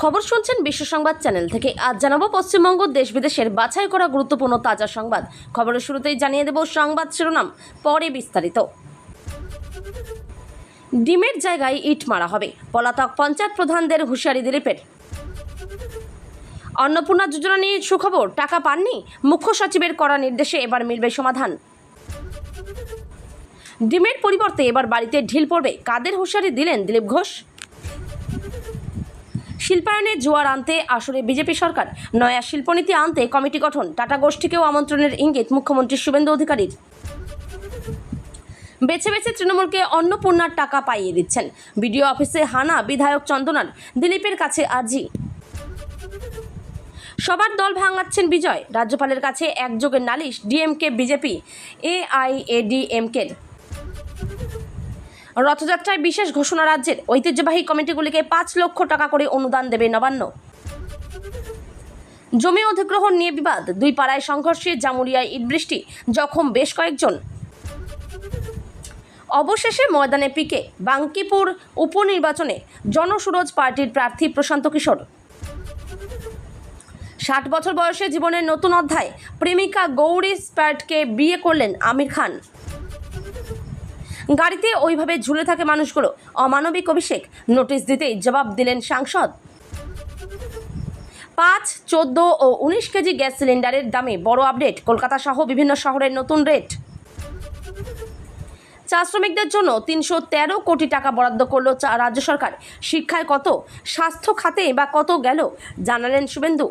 খবর শুনছেন বিশ্ব সংবাদ চ্যানেল থেকে। আজ জানাবো পশ্চিমবঙ্গ দেশ বিদেশের বাছাই করা গুরুত্বপূর্ণ তাজা সংবাদ। খবরের শুরুতেই জানিয়ে দেব সংবাদ শিরোনাম, পরে বিস্তারিত। ডিমের জায়গায় ইট মারা হবে, পলাতক পঞ্চায়েত প্রধানদের হুঁশিয়ারি দিলীপের। অন্নপূর্ণা যোজনা নিয়ে সুখবর, টাকা পাননি, মুখ্য সচিবের করা নির্দেশে এবার মিলবে সমাধান। ডিমের পরিবর্তে এবার বাড়িতে ঢিল পড়বে, কাদের হুঁশিয়ারি দিলেন দিলীপ ঘোষ। শিল্পায়নে জোয়ার আনতে আসরে বিজেপি সরকার, নয়া শিল্পনীতি আনতে কমিটি গঠন, টাটা গোষ্ঠীকেও আমন্ত্রণের ইঙ্গিত মুখ্যমন্ত্রী শুভেন্দু অধিকারীর। বেছে বেছে তৃণমূলকে অন্নপূর্ণার টাকা পাইয়ে দিচ্ছেন, বিডিও অফিসে হানা বিধায়ক চন্দনার, দিলীপের কাছে আর্জি। সবার দল ভাঙাচ্ছেন বিজয়, রাজ্যপালের কাছে একযোগে নালিশ ডিএমকে বিজেপি এআইএডিএমকের। রথযাত্রায় বিশেষ ঘোষণা, রাজ্যের ঐতিহ্যবাহী কমিটিগুলিকে 5 লক্ষ টাকা করে অনুদান দেবে নবান্ন। জমি অধিগ্রহণ নিয়ে বিবাদ, দুই পাড়ায় সংঘর্ষে জামুরিয়ায় ইটবৃষ্টি, জখম বেশ কয়েকজন। অবশেষে ময়দানে পিকে, বাঙ্কিপুর উপনির্বাচনে জনসুরজ পার্টির প্রার্থী প্রশান্ত কিশোর। 60 বছর বয়সে জীবনের নতুন অধ্যায়, প্রেমিকা গৌরী স্প্যাটকে বিয়ে করলেন আমির খান। গাড়িতে ওইভাবে ঝুলে থাকে মানুষগুলো, অমানবিক অভিষেক, নোটিশ দিতেই জবাব দিলেন সাংসদ। 5, 14 ও 19 কেজি গ্যাস সিলিন্ডারের দামে বড় আপডেট, কলকাতা সহ বিভিন্ন শহরের নতুন রেট। চা শ্রমিকদের জন্য 313 কোটি টাকা বরাদ্দ করল রাজ্য সরকার। শিক্ষায় কত, স্বাস্থ্য খাতে বা কত গেল, জানালেন শুভেন্দু।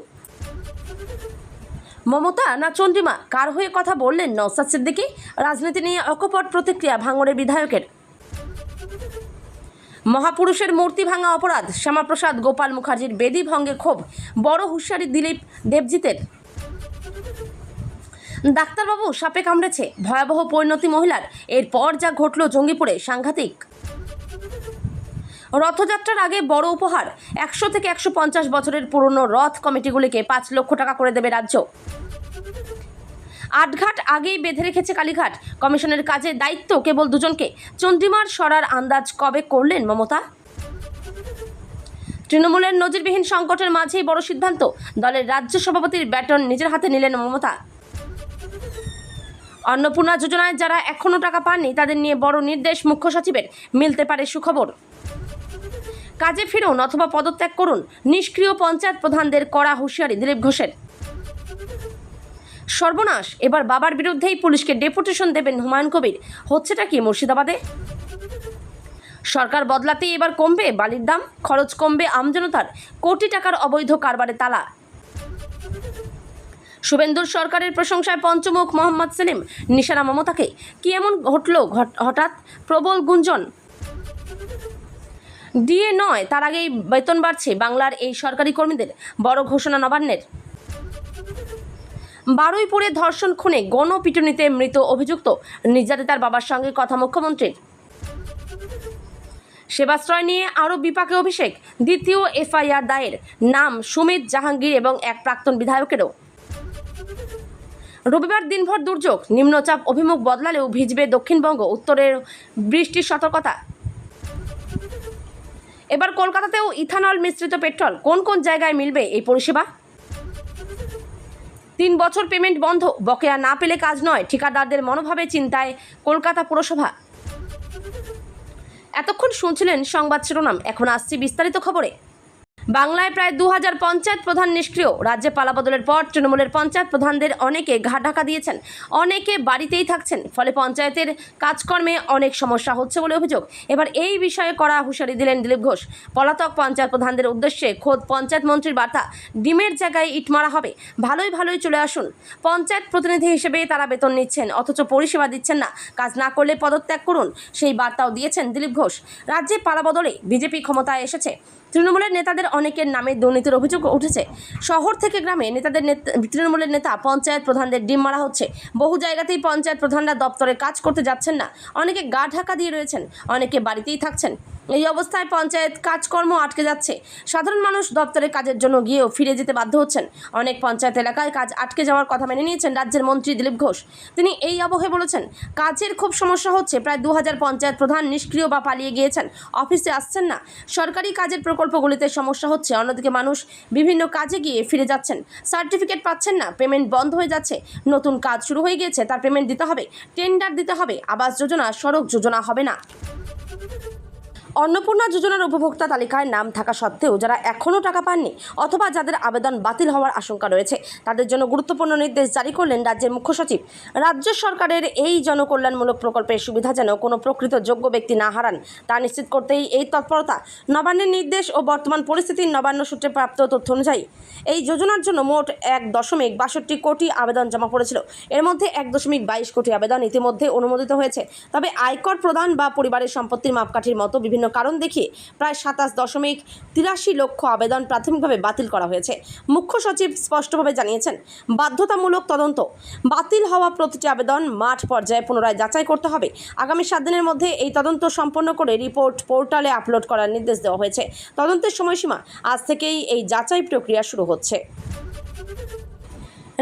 মমতা না চন্দ্রিমা, কার হয়ে কথা বললেন নওশাদ সিদ্দিকী? রাজনীতি নিয়ে অকপট প্রতিক্রিয়া ভাঙড়ের বিধায়কের। মহাপুরুষের মূর্তি ভাঙা অপরাধ, শ্যামাপ্রসাদ গোপাল মুখার্জির বেদি ভঙ্গে ক্ষোভ, বড় হুঁশিয়ারি দিলীপ দেবজিতের। ডাক্তারবাবু সাপে কামড়েছে, ভয়াবহ পরিণতি মহিলার, এরপর যা ঘটল জঙ্গিপুরে সাংঘাতিক। রথযাত্রার আগে বড় উপহার, 100 থেকে 150 বছরের পুরনো রথ কমিটিগুলিকে 5 লক্ষ টাকা করে দেবে রাজ্য। আটঘাট আগেই বেঁধে রেখেছে কালীঘাট, কমিশনের কাজে দায়িত্ব কেবল 2 জনকে। চন্দ্রিমার সরার আন্দাজ কবে করলেন মমতা? তৃণমূলের নজিরবিহীন সংকটের মাঝেই বড় সিদ্ধান্ত, দলের রাজ্য সভাপতির ব্যাটন নিজের হাতে নিলেন মমতা। অন্নপূর্ণা যোজনায় যারা এখনও টাকা পাননি তাদের নিয়ে বড় নির্দেশ মুখ্য সচিবের, মিলতে পারে সুখবর। কাজে ফিরুন অথবা পদত্যাগ করুন, নিষ্ক্রিয় পঞ্চায়েত প্রধানদের কড়া হুঁশিয়ারি দিলীপ ঘোষের। সর্বনাশ, এবার বাবার বিরুদ্ধেই পুলিশকে ডেপুটেশন দেবেন হুমায়ুন কবির, হচ্ছেটা কি মুর্শিদাবাদে? সরকার বদলাতেই এবার কমবে বালির দাম, খরচ কমবে আমজনতার, কোটি টাকার অবৈধ কারবারে তালা। শুভেন্দুর সরকারের প্রশংসায় পঞ্চমুখ মোহাম্মদ সেলিম, নিশানা মমতাকে, কি এমন ঘটল হঠাৎ? প্রবল গুঞ্জন। ডিএ নয়, তার আগেই বেতন বাড়ছে বাংলার এই সরকারি কর্মীদের, বড় ঘোষণা নবান্নের। বারুইপুরে ধর্ষণ খুনে গণপিটুনিতে মৃত অভিযুক্ত নির্যাতিতার বাবার সঙ্গে কথা মুখ্যমন্ত্রীর। সেবাশ্রয় নিয়ে আরও বিপাকে অভিষেক, দ্বিতীয় এফআইআর দায়ের, নাম সুমিত জাহাঙ্গীর এবং এক প্রাক্তন বিধায়কেরও। রবিবার দিনভর দুর্যোগ, নিম্নচাপ অভিমুখ বদলালেও ভিজবে দক্ষিণবঙ্গ, উত্তরের বৃষ্টির সতর্কতা। এবার কলকাতাতেও ইথানল মিশ্রিত পেট্রোল, কোন কোন জায়গায় মিলবে এই পরিষেবা? 3 বছর পেমেন্ট বন্ধ, বকেয়া না পেলে কাজ নয়, ঠিকাদারদের মনোভাবে চিন্তায় কলকাতা পুরসভা। এতক্ষণ শুনছিলেন সংবাদ শিরোনাম, এখন আসছি বিস্তারিত খবরে। বাংলায় প্রায় 2000 পঞ্চায়েত প্রধান নিষ্ক্রিয়, রাজ্যে পালাবদলের পর তৃণমূলের পঞ্চায়েত প্রধানদের অনেকে ঘাট ঢাকা দিয়েছেন, অনেকে বাড়িতেই থাকছেন, ফলে পঞ্চায়েতের কাজকর্মে অনেক সমস্যা হচ্ছে বলে অভিযোগ। এবার এই বিষয়ে কড়া হুঁশিয়ারি দিলেন দিলীপ ঘোষ। পলাতক পঞ্চায়েত প্রধানদের উদ্দেশ্যে খোদ পঞ্চায়েত মন্ত্রীর বার্তা, ডিমের জায়গায় ইট মারা হবে, ভালোই চলে আসুন। পঞ্চায়েত প্রতিনিধি হিসেবে তারা বেতন নিচ্ছেন, অথচ পরিষেবা দিচ্ছেন না, কাজ না করলে পদত্যাগ করুন, সেই বার্তাও দিয়েছেন দিলীপ ঘোষ। রাজ্যে পালাবদলে বিজেপি ক্ষমতায় এসেছে, তৃণমূলের নেতাদের অনেকের নামে দুর্নীতির অভিযোগ উঠেছে। শহর থেকে গ্রামে তৃণমূলের নেতা পঞ্চায়েত প্রধানদের ডিম মারা হচ্ছে। বহু জায়গাতেই পঞ্চায়েত প্রধানরা দপ্তরে কাজ করতে যাচ্ছেন না, অনেকে গা ঢাকা দিয়ে রয়েছেন, অনেকে বাড়িতেই থাকছেন। এই অবস্থায় পঞ্চায়েত কাজকর্ম আটকে যাচ্ছে। সাধারণ মানুষ দপ্তরের কাজের জন্য গিয়েও ফিরে যেতে বাধ্য হচ্ছেন। অনেক পঞ্চায়েত এলাকায় কাজ আটকে যাওয়ার কথা মেনে নিয়েছেন রাজ্যের মন্ত্রী দিলীপ ঘোষ। তিনি এই আবহে বলেছেন, কাজের খুব সমস্যা হচ্ছে। প্রায় 2000 পঞ্চায়েত প্রধান নিষ্ক্রিয় বা পালিয়ে গিয়েছেন, অফিসে আসছেন না। সরকারি কাজের প্রকল্পগুলিতে সমস্যা হচ্ছে, অন্যদিকে মানুষ বিভিন্ন কাজে গিয়ে ফিরে যাচ্ছেন, সার্টিফিকেট পাচ্ছেন না, পেমেন্ট বন্ধ হয়ে যাচ্ছে। নতুন কাজ শুরু হয়ে গিয়েছে, তার পেমেন্ট দিতে হবে, টেন্ডার দিতে হবে। আবাস যোজনা, সড়ক যোজনা হবে না। অন্নপূর্ণা যোজনার উপভোক্তা তালিকায় নাম থাকা সত্ত্বেও যারা এখনও টাকা পাননি অথবা যাদের আবেদন বাতিল হওয়ার আশঙ্কা রয়েছে, তাদের জন্য গুরুত্বপূর্ণ নির্দেশ জারি করলেন রাজ্যের মুখ্য সচিব। রাজ্য সরকারের এই জনকল্যাণমূলক প্রকল্পের সুবিধা যেন কোনো প্রকৃত যোগ্য ব্যক্তি না হারান, তা নিশ্চিত করতেই এই তৎপরতা। নবান্নের নির্দেশ ও বর্তমান পরিস্থিতির নবান্ন সূত্রে প্রাপ্ত তথ্য অনুযায়ী এই যোজনার জন্য মোট 1.62 কোটি আবেদন জমা পড়েছিল। এর মধ্যে 1.22 কোটি আবেদন ইতিমধ্যে অনুমোদিত হয়েছে। তবে আয়কর প্রদান বা পরিবারের সম্পত্তির মাপকাঠির মতো বিভিন্ন কারণ দেখিয়ে প্রায় 27.83 লক্ষ আবেদন প্রাথমিকভাবে বাতিল করা হয়েছে। মুখ্য সচিব স্পষ্টভাবে জানিয়েছেন, বাধ্যতামূলক তদন্ত। বাতিল হওয়া প্রতিটি আবেদন মাঠ পর্যায়ে পুনরায় যাচাই করতে হবে। আগামী 7 দিনের মধ্যে এই তদন্ত সম্পন্ন করে রিপোর্ট পোর্টালে আপলোড করার নির্দেশ দেওয়া হয়েছে। তদন্তের সময়সীমা আজ থেকেই এই যাচাই প্রক্রিয়া শুরু হচ্ছে।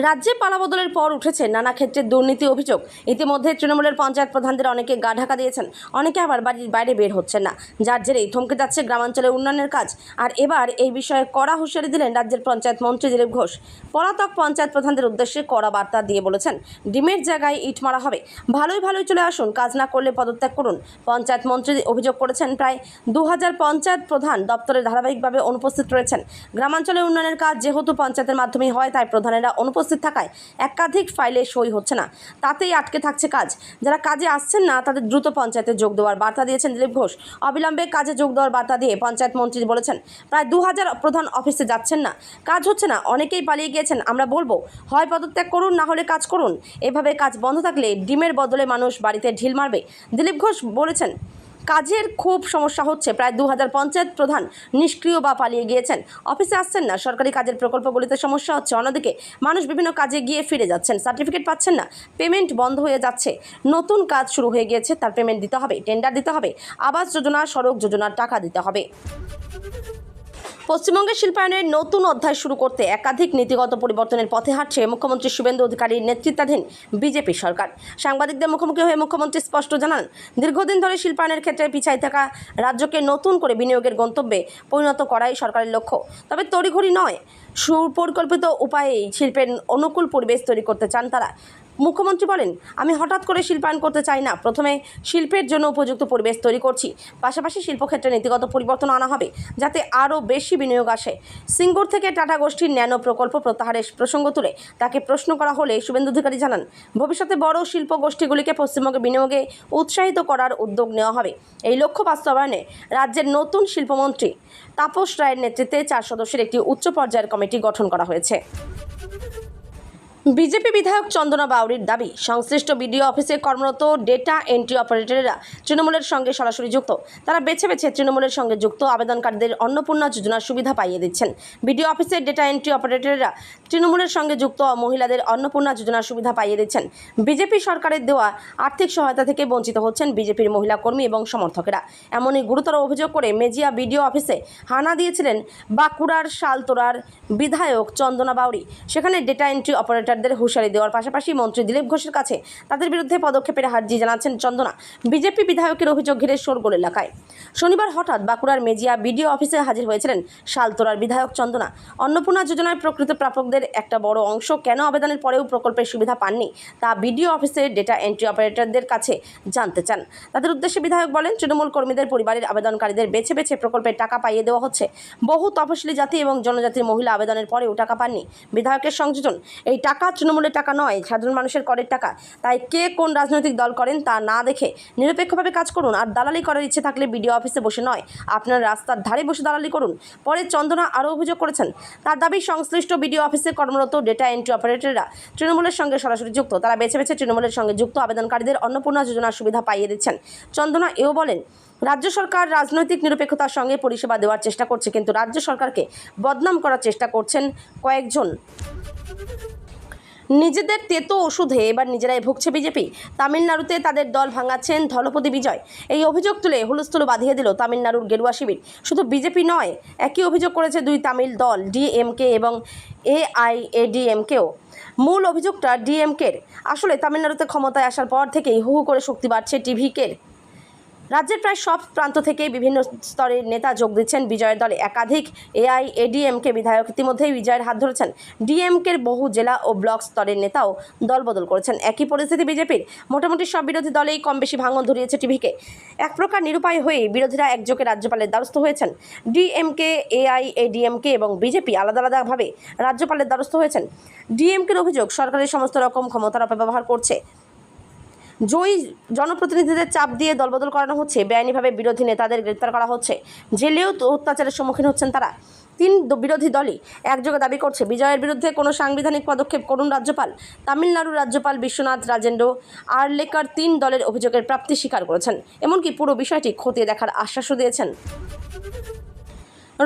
রাজ্যে পালাবদলের পর উঠেছে নানা ক্ষেত্রে দুর্নীতি অভিযোগ। ইতিমধ্যে তৃণমূলের পঞ্চায়েত প্রধানদের অনেকে গা ঢাকা দিয়েছেন, অনেকে আবার বাড়ির বাইরে বের হচ্ছেন না, যার জেরেই থমকে যাচ্ছে গ্রামাঞ্চলে উন্নয়নের কাজ। আর এবার এই বিষয়ে কড়া হুঁশিয়ারি দিলেন রাজ্যের পঞ্চায়েত মন্ত্রী দিলীপ ঘোষ। পলাতক পঞ্চায়েত প্রধানদের উদ্দেশ্যে কড়া বার্তা দিয়ে বলেছেন, ডিমের জায়গায় ইট মারা হবে, ভালোই চলে আসুন, কাজ না করলে পদত্যাগ করুন। পঞ্চায়েত মন্ত্রী অভিযোগ করেছেন, প্রায় 2000 পঞ্চায়েত প্রধান দপ্তরে ধারাবাহিকভাবে অনুপস্থিত রয়েছেন। গ্রামাঞ্চলে উন্নয়নের কাজ যেহেতু পঞ্চায়েতের মাধ্যমেই হয়, তাই প্রধানেরা অনুপস্থিত থাকায় একাধিক ফাইলে সই হচ্ছে না, তাতেই আটকে থাকছে কাজ। যারা কাজে আসছেন না তাদের দ্রুত পঞ্চায়েতে যোগ দেওয়ার বার্তা দিয়েছেন দিলীপ ঘোষ। অবিলম্বে কাজে যোগ দেওয়ার বার্তা দিয়ে পঞ্চায়েত মন্ত্রী বলেছেন, প্রায় 2000 প্রধান অফিসে যাচ্ছেন না, কাজ হচ্ছে না, অনেকেই পালিয়ে গিয়েছেন। আমরা বলবো, হয় পদত্যাগ করুন, না হলে কাজ করুন। এভাবে কাজ বন্ধ থাকলে ডিমের বদলে মানুষ বাড়িতে ঢিল মারবে। দিলীপ ঘোষ বলেছেন, কাজের খুব সমস্যা হচ্ছে। প্রায় 2000 পঞ্চায়েত প্রধান নিষ্ক্রিয় বা পালিয়ে গিয়েছেন, অফিসে আসছেন না। সরকারি কাজের প্রকল্পগুলিতে সমস্যা হচ্ছে, অন্যদিকে মানুষ বিভিন্ন কাজে গিয়ে ফিরে যাচ্ছেন, সার্টিফিকেট পাচ্ছেন না, পেমেন্ট বন্ধ হয়ে যাচ্ছে। নতুন কাজ শুরু হয়ে গিয়েছে, তার পেমেন্ট দিতে হবে, টেন্ডার দিতে হবে, আবাস যোজনা, সড়ক যোজনার টাকা দিতে হবে। পশ্চিমবঙ্গের শিল্পায়নের নতুন অধ্যায় শুরু করতে একাধিক নীতিগত পরিবর্তনের পথে হাঁটছে মুখ্যমন্ত্রী শুভেন্দু অধিকারীর নেতৃত্বাধীন বিজেপি সরকার। সাংবাদিকদের মুখোমুখি হয়ে মুখ্যমন্ত্রী স্পষ্ট জানান, দীর্ঘদিন ধরে শিল্পায়নের ক্ষেত্রে পিছায় থাকা রাজ্যকে নতুন করে বিনিয়োগের গন্তব্যে পরিণত করাই সরকারের লক্ষ্য। তবে তড়িঘড়ি নয়, সুপরিকল্পিত উপায়েই শিল্পের অনুকূল পরিবেশ তৈরি করতে চান তারা। মুখ্যমন্ত্রী বলেন, আমি হঠাৎ করে শিল্পায়ন করতে চাই না, প্রথমে শিল্পের জন্য উপযুক্ত পরিবেশ তৈরি করছি, পাশাপাশি শিল্পক্ষেত্রে নীতিগত পরিবর্তন আনা হবে যাতে আরও বেশি বিনিয়োগ আসে। সিঙ্গুর থেকে টাটা গোষ্ঠীর ন্যানো প্রকল্প প্রত্যাহারের প্রসঙ্গ তুলে তাকে প্রশ্ন করা হলে শুভেন্দু অধিকারী জানান, ভবিষ্যতে বড় শিল্প গোষ্ঠীগুলিকে পশ্চিমবঙ্গে বিনিয়োগে উৎসাহিত করার উদ্যোগ নেওয়া হবে। এই লক্ষ্য বাস্তবায়নে রাজ্যের নতুন শিল্পমন্ত্রী তাপস রায়ের নেতৃত্বে 4 সদস্যের একটি উচ্চ পর্যায়ের কমিটি গঠন করা হয়েছে। বিজেপি বিধায়ক চন্দনা বাউরির দাবি, সংশ্লিষ্ট বিডিও অফিসে কর্মরত ডেটা এন্ট্রি অপারেটররা তৃণমূলের সঙ্গে সরাসরি যুক্ত। তারা বেছে তৃণমূলের সঙ্গে যুক্ত আবেদনকারীদের অন্নপূর্ণা যোজনার সুবিধা পাইয়ে দিচ্ছেন। বিডিও অফিসের ডেটা এন্ট্রি অপারেটররা তৃণমূলের সঙ্গে যুক্ত মহিলাদের অন্নপূর্ণা যোজনার সুবিধা পাইয়ে দিচ্ছেন। বিজেপি সরকারের দেওয়া আর্থিক সহায়তা থেকে বঞ্চিত হচ্ছেন বিজেপির মহিলা কর্মী এবং সমর্থকেরা। এমনই গুরুতর অভিযোগ করে মেজিয়া বিডিও অফিসে হানা দিয়েছিলেন বাঁকুড়ার শালতোড়ার বিধায়ক চন্দনা বাউরি। সেখানে ডেটা এন্ট্রি অপারেটর হুঁশিয়ারি দেওয়ার পাশাপাশি মন্ত্রী দিলীপ ঘোষের কাছে তাদের বিরুদ্ধে পদক্ষেপের আর্জি জানাচ্ছেন চন্দনা। বিজেপি বিধায়কের অভিযোগ ঘিরে শোরগোল এলাকায়। শনিবার হঠাৎ বাঁকুড়ার মেজিয়া বিডিও অফিসে হাজির হয়েছিলেন শালতোড়ার বিধায়ক চন্দনা। অন্নপূর্ণা যোজনায় প্রকৃত প্রাপকদের একটা বড় অংশ কেন আবেদনের পরেও প্রকল্পের সুবিধা পাননি তা বিডিও অফিসের ডেটা এন্ট্রি অপারেটরদের কাছে জানতে চান। তাদের উদ্দেশ্যে বিধায়ক বলেন, তৃণমূল কর্মীদের পরিবারের আবেদনকারীদের বেছে প্রকল্পের টাকা পাইয়ে দেওয়া হচ্ছে। বহু তপশিলি জাতি এবং জনজাতির মহিলা আবেদনের পরেও টাকা পাননি। বিধায়কের সংযোজন, এই টাকা তৃণমূলের টাকা নয়, সাধারণ মানুষের করের টাকা। তাই কে কোন রাজনৈতিক দল করেন তা না দেখে নিরপেক্ষভাবে কাজ করুন। আর দালালি করার ইচ্ছে থাকলে বিডিও অফিসে বসে নয়, আপনার রাস্তার ধারে বসে দালালি করুন। পরে চন্দনা আরও অভিযোগ করেছেন, তার দাবি সংশ্লিষ্ট বিডিও অফিসে কর্মরত ডেটা এন্ট্রি অপারেটররা তৃণমূলের সঙ্গে সরাসরি যুক্ত। তারা বেছে তৃণমূলের সঙ্গে যুক্ত আবেদনকারীদের অন্নপূর্ণা যোজনার সুবিধা পাইয়ে দিচ্ছেন। চন্দনা এও বলেন, রাজ্য সরকার রাজনৈতিক নিরপেক্ষতার সঙ্গে পরিষেবা দেওয়ার চেষ্টা করছে, কিন্তু রাজ্য সরকারকে বদনাম করার চেষ্টা করছেন কয়েকজন। নিজেদের তেতো ওষুধে এবার নিজেরাই ভুগছে বিজেপি। তামিলনাড়ুতে তাদের দল ভাঙাচ্ছেন ধলপতি বিজয়। এই অভিযোগ তুলে হুলস্থুল বাঁধিয়ে দিল তামিলনাড়ুর গেরুয়া শিবির। শুধু বিজেপি নয়, একই অভিযোগ করেছে দুই তামিল দল ডিএমকে এবং এআইএডিএমকেও। মূল অভিযোগটা ডিএমকের। আসলে তামিলনাড়ুতে ক্ষমতায় আসার পর থেকেই হু হু করে শক্তি বাড়ছে টিভিকের। রাজ্যের প্রায় সব প্রান্ত থেকে বিভিন্ন স্তরের নেতা যোগ দিচ্ছেন বিজয়ের দলে। একাধিক এআইএডিএমকে বিধায়ক ইতিমধ্যেই বিজয়ের হাত ধরেছেন। ডিএমকের বহু জেলা ও ব্লক স্তরের নেতাও দলবদল করেছেন। একই পরিস্থিতি বিজেপির। মোটামুটি সব বিরোধী দলেই কম বেশি ভাঙন ধরিয়েছে টিভিকে। এক প্রকার নিরুপায় হয়ে বিরোধীরা একযোগে রাজ্যপালের দ্বারস্থ হয়েছেন। ডিএমকে, এআইএডিএমকে এবং বিজেপি আলাদা আলাদাভাবে রাজ্যপালের দ্বারস্থ হয়েছেন। ডিএমকের অভিযোগ সরকারের সমস্ত রকম ক্ষমতার অপব্যবহার করছে। জয়ী জনপ্রতিনিধিদের চাপ দিয়ে দলবদল করানো হচ্ছে, বেআইনিভাবে বিরোধী নেতাদের গ্রেপ্তার করা হচ্ছে, জেলেও অত্যাচারের সম্মুখীন হচ্ছেন তারা। তিন বিরোধী দলই একযোগে দাবি করছে বিজয়ের বিরুদ্ধে কোনো সাংবিধানিক পদক্ষেপ করুন রাজ্যপাল। তামিলনাড়ুর রাজ্যপাল বিশ্বনাথ রাজেন্দ্র আরলেকার তিন দলের অভিযোগের প্রাপ্তি স্বীকার করেছেন, এমনকি পুরো বিষয়টি খতিয়ে দেখার আশ্বাসও দিয়েছেন।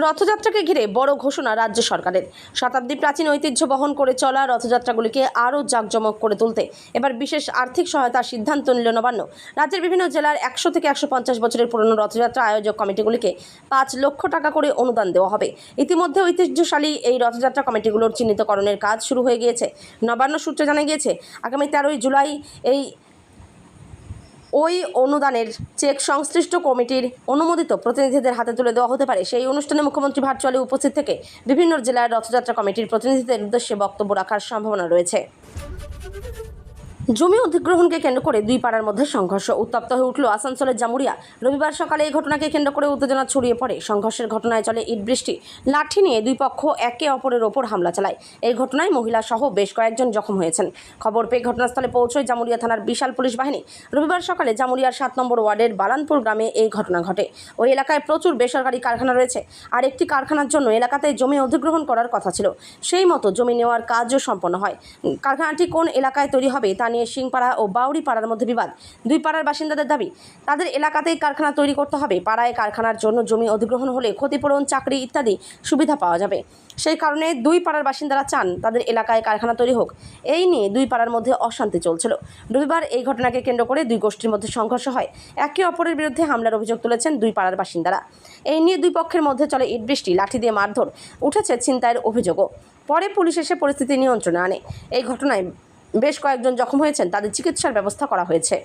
রথযাত্রাকে ঘিরে বড় ঘোষণা রাজ্য সরকারের। শতাব্দী প্রাচীন ঐতিহ্য বহন করে চলা রথযাত্রাগুলিকে আরও জাঁকজমক করে তুলতে এবার বিশেষ আর্থিক সহায়তার সিদ্ধান্ত নিল নবান্ন। রাজ্যের বিভিন্ন জেলার 100 থেকে 150 বছরের পুরনো রথযাত্রা আয়োজক কমিটিগুলিকে 5 লক্ষ টাকা করে অনুদান দেওয়া হবে। ইতিমধ্যে ঐতিহ্যশালী এই রথযাত্রা কমিটিগুলোর চিহ্নিতকরণের কাজ শুরু হয়ে গিয়েছে। নবান্ন সূত্রে জানা গিয়েছে, আগামী 13 জুলাই ওই অনুদানের চেক সংশ্লিষ্ট কমিটির অনুমোদিত প্রতিনিধিদের হাতে তুলে দেওয়া হতে পারে। সেই অনুষ্ঠানে মুখ্যমন্ত্রী ভার্চুয়ালি উপস্থিত থেকে বিভিন্ন জেলার রথযাত্রা কমিটির প্রতিনিধিদের উদ্দেশ্যে বক্তব্য রাখার সম্ভাবনা রয়েছে। জমি অধিগ্রহণকে কেন্দ্র করে দুই পাড়ার মধ্যে সংঘর্ষ। উত্তপ্ত হয়ে উঠল আসানসোলের জামুরিয়া। রবিবার সকালে এই ঘটনাকে কেন্দ্র করে উত্তেজনা ছড়িয়ে পড়ে। সংঘর্ষের ঘটনায় চলে ইট বৃষ্টি। লাঠি নিয়ে দুই পক্ষ একে অপরের ওপর হামলা চালায়। এই ঘটনায় মহিলা সহ বেশ কয়েকজন জখম হয়েছেন। খবর পেয়ে ঘটনাস্থলে পৌঁছয় জামুরিয়া থানার বিশাল পুলিশ বাহিনী। রবিবার সকালে জামুরিয়ার 7 নম্বর ওয়ার্ডের বালানপুর গ্রামে এই ঘটনা ঘটে। ওই এলাকায় প্রচুর বেসরকারি কারখানা রয়েছে, আর একটি কারখানার জন্য এলাকাতে জমি অধিগ্রহণ করার কথা ছিল। সেই মতো জমি নেওয়ার কাজও সম্পন্ন হয়। কারখানাটি কোন এলাকায় তৈরি হবে তা নিয়ে সিংপাড়া ও বাউরি পাড়ার মধ্যে বিবাদ। দুই পাড়ার বাসিন্দাদের দাবি, তাদের এলাকাতেই কারখানা তৈরি করতে হবে। পাড়ায় কারখানার জন্য জমি অধিগ্রহণ হলে ক্ষতিপূরণ, চাকরি ইত্যাদি সুবিধা পাওয়া যাবে। সেই কারণে দুই পাড়ার বাসিন্দারা চান তাদের এলাকায় কারখানা তৈরি হোক। এই নিয়ে দুই পাড়ার মধ্যে অশান্তি চলছিল। রবিবার এই ঘটনাকে কেন্দ্র করে দুই গোষ্ঠীর মধ্যে সংঘর্ষ হয়। একে অপরের বিরুদ্ধে হামলার অভিযোগ তুলেছেন দুই পাড়ার বাসিন্দারা। এই নিয়ে দুই পক্ষের মধ্যে চলে ইট বৃষ্টি, লাঠি দিয়ে মারধর, উঠেছে ছিনতাইয়ের অভিযোগও। পরে পুলিশ এসে পরিস্থিতি নিয়ন্ত্রণে আনে। এই ঘটনায় বেশ কয়েকজন জখম হয়েছেন, তাদের চিকিৎসার ব্যবস্থা করা হয়েছে।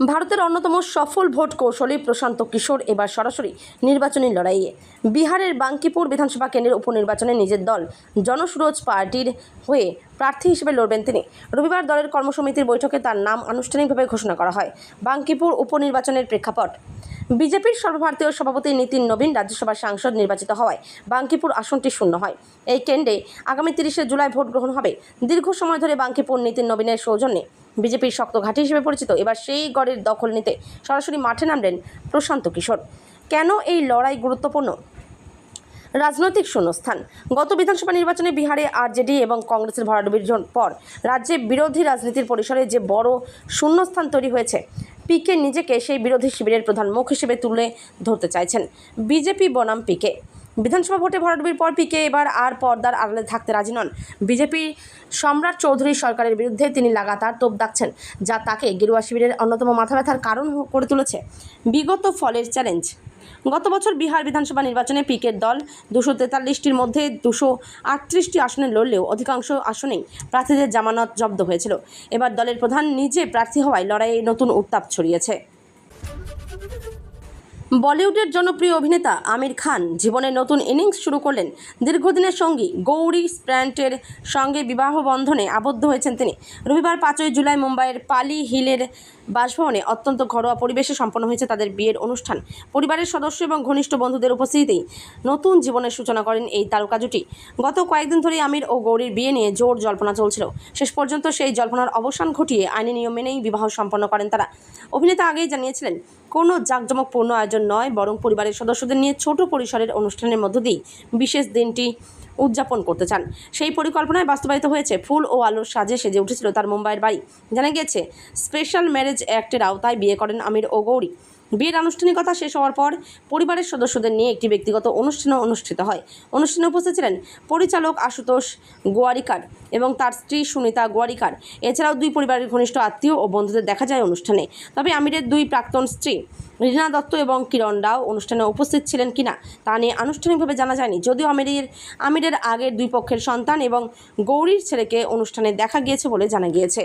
ভারতের অন্যতম সফল ভোট কৌশলী প্রশান্ত কিশোর এবার সরাসরি নির্বাচনী লড়াইয়ে। বিহারের বাঙ্কিপুর বিধানসভা কেন্দ্রের উপনির্বাচনে নিজের দল জনসুরজ পার্টির হয়ে প্রার্থী হিসেবে লড়বেন তিনি। রবিবার দলের কর্মসমিতির বৈঠকে তার নাম আনুষ্ঠানিকভাবে ঘোষণা করা হয়। বাঙ্কিপুর উপনির্বাচনের প্রেক্ষাপট, বিজেপির সর্বভারতীয় সভাপতি নীতিন নবীন রাজ্যসভার সাংসদ নির্বাচিত হওয়ায় বাঙ্কিপুর আসনটি শূন্য হয়। এই কেন্দ্রে আগামী 30 জুলাই ভোট গ্রহণ হবে। দীর্ঘ সময় ধরে বাঙ্কিপুর নীতিন নবীনের সৌজন্যে বিজেপির শক্ত ঘাঁটি হিসেবে পরিচিত। এবার সেই গড়ের দখল নিতে সরাসরি মাঠে নামলেন প্রশান্ত কিশোর। কেন এই লড়াই গুরুত্বপূর্ণ? রাজনৈতিক শূন্যস্থান। গত বিধানসভা নির্বাচনে বিহারে আরজেডি এবং কংগ্রেসের ভরাডুবির পর রাজ্যে বিরোধী রাজনীতির পরিসরে যে বড় শূন্যস্থান তৈরি হয়েছে, পিকে নিজেকে সেই বিরোধী শিবিরের প্রধান মুখ হিসেবে তুলে ধরতে চাইছেন বিজেপি বনাম পিকে। বিধানসভা ভোটে ভরাডুবির পর পিকে এবার আর পর্দার আড়ালে থাকতে রাজি নন। বিজেপি সম্রাট চৌধুরী সরকারের বিরুদ্ধে তিনি লাগাতার তোপ দাগছেন, যা তাকে গেরুয়া শিবিরের অন্যতম মাথা ব্যথার কারণ করে তুলেছে। বিগত ফলের চ্যালেঞ্জ। গত বছর বিহার বিধানসভা নির্বাচনে পিকের দল 243টির মধ্যে 238টি আসনে লড়লেও অধিকাংশ আসনেই প্রার্থীদের জামানত জব্দ হয়েছিল। এবার দলের প্রধান নিজে প্রার্থী হওয়ায় লড়াইয়ে নতুন উত্তাপ ছড়িয়েছে। বলিউডের জনপ্রিয় অভিনেতা আমির খান জীবনের নতুন ইনিংস শুরু করলেন। দীর্ঘদিনের সঙ্গী গৌরী স্প্র্যান্টের সঙ্গে বিবাহ বন্ধনে আবদ্ধ হয়েছেন তিনি। রবিবার 5 জুলাই মুম্বাইয়ের পালি হিলের বাসভবনে অত্যন্ত ঘরোয়া পরিবেশে সম্পন্ন হয়েছে তাদের বিয়ের অনুষ্ঠান। পরিবারের সদস্য এবং ঘনিষ্ঠ বন্ধুদের উপস্থিতিতেই নতুন জীবনের সূচনা করেন এই তারকা জুটি। গত কয়েকদিন ধরেই আমির ও গৌরীর বিয়ে নিয়ে জোর জল্পনা চলছিল। শেষ পর্যন্ত সেই জল্পনার অবসান ঘটিয়ে আইনি নিয়ম মেনেই বিবাহ সম্পন্ন করেন তারা। অভিনেতা আগেই জানিয়েছিলেন, কোনো জাঁকজমকপূর্ণ আয়োজন নয়, বরং পরিবারের সদস্যদের নিয়ে ছোট পরিসরের অনুষ্ঠানের মধ্য দিয়েই বিশেষ দিনটি উদযাপন করতে চান। সেই পরিকল্পনায় বাস্তবায়িত হয়েছে। ফুল ও আলোর সাজে সেজে উঠেছিল তার মুম্বাইয়ের বাড়ি। জানা গিয়েছে, স্পেশাল ম্যারেজ অ্যাক্টের আওতায় বিয়ে করেন আমির ও গৌরী। বিয়ের আনুষ্ঠানিকতা শেষ হওয়ার পর পরিবারের সদস্যদের নিয়ে একটি ব্যক্তিগত অনুষ্ঠানও অনুষ্ঠিত হয়। অনুষ্ঠানে উপস্থিত ছিলেন পরিচালক আশুতোষ গোয়ারিকার এবং তার স্ত্রী সুনিতা গোয়ারিকার। এছাড়াও দুই পরিবারের ঘনিষ্ঠ আত্মীয় ও বন্ধুদের দেখা যায় অনুষ্ঠানে। তবে আমিরের দুই প্রাক্তন স্ত্রী রীনা দত্ত এবং কিরণ রাও অনুষ্ঠানে উপস্থিত ছিলেন কিনা তা নিয়ে আনুষ্ঠানিকভাবে জানা যায়নি। যদিও আমিরের আগের দুই পক্ষের সন্তান এবং গৌরীর ছেলেকে অনুষ্ঠানে দেখা গিয়েছে বলে জানা গিয়েছে।